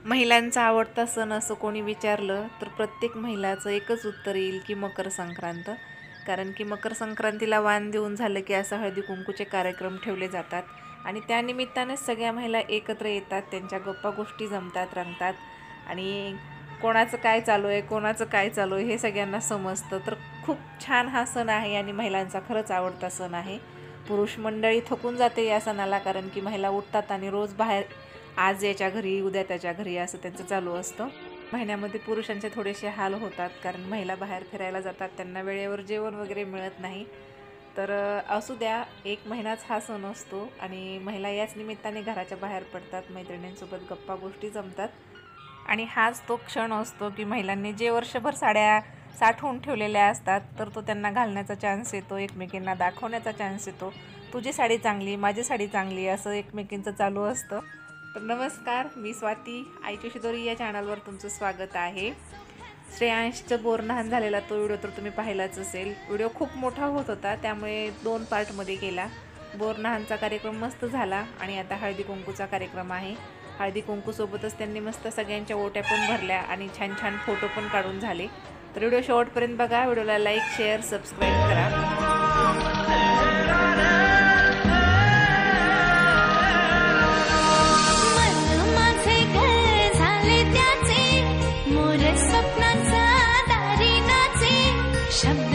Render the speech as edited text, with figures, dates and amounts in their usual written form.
महिलांचा आवडता सण असं कोणी विचारलं तर प्रत्येक महिलाचं एकच उत्तर येईल की मकर संक्रांत. कारण की मकर संक्रांतीला वाण देऊन झालं की असं हळदी कुंकूचे कार्यक्रम ठेवले जातात आणि त्यानिमित्तानेच सगळ्या महिला एकत्र येतात, त्यांच्या गप्पा गोष्टी जमतात, रंगतात आणि कोणाचं काय चालू आहे, कोणाचं काय चालू आहे हे सगळ्यांना समजतं. तर खूप छान हा सण आहे आणि महिलांचा खरंच आवडता सण आहे. पुरुष मंडळी थकून जाते या सणाला, कारण की महिला उठतात आणि रोज बाहेर, आज याच्या घरी उद्या त्याच्या घरी असं त्यांचं चालू असतं. महिन्यामध्ये पुरुषांचे थोडेसे हाल होतात, कारण महिला बाहेर फिरायला जातात, त्यांना वेळेवर जेवण वगैरे मिळत नाही. तर असू द्या, एक महिनाच हा सण असतो आणि महिला याच निमित्ताने घराच्या बाहेर पडतात, मैत्रिणींसोबत गप्पा गोष्टी जमतात आणि हाच तो क्षण असतो की महिलांनी जे वर्षभर साड्या साठवून ठेवलेल्या असतात तर तो त्यांना घालण्याचा चान्स येतो, एकमेकींना दाखवण्याचा चान्स येतो. तुझी साडी चांगली, माझी साडी चांगली असं एकमेकींचं चालू असतं. तर नमस्कार, मी स्वाती, आईची शिदोरी या चॅनलवर तुमचं स्वागत आहे. श्रेयांशचं बोरनहाण झालेला तो व्हिडिओ तर तुम्ही पाहिलाच असेल. व्हिडिओ खूप मोठा होत होता, त्यामुळे 2 पार्टमध्ये केला. बोरनहाणचा कार्यक्रम मस्त झाला आणि आता हळदी कुंकूचा कार्यक्रम आहे. हळदी कुंकूसोबतच त्यांनी मस्त सगळ्यांच्या ओट्या पण भरल्या आणि छान छान फोटो पण काढून झाले. तर व्हिडिओ शेवटपर्यंत बघा. व्हिडिओला लाईक, शेअर, सबस्क्राईब करा. स्वप्नाचा दारी नाचे शब्द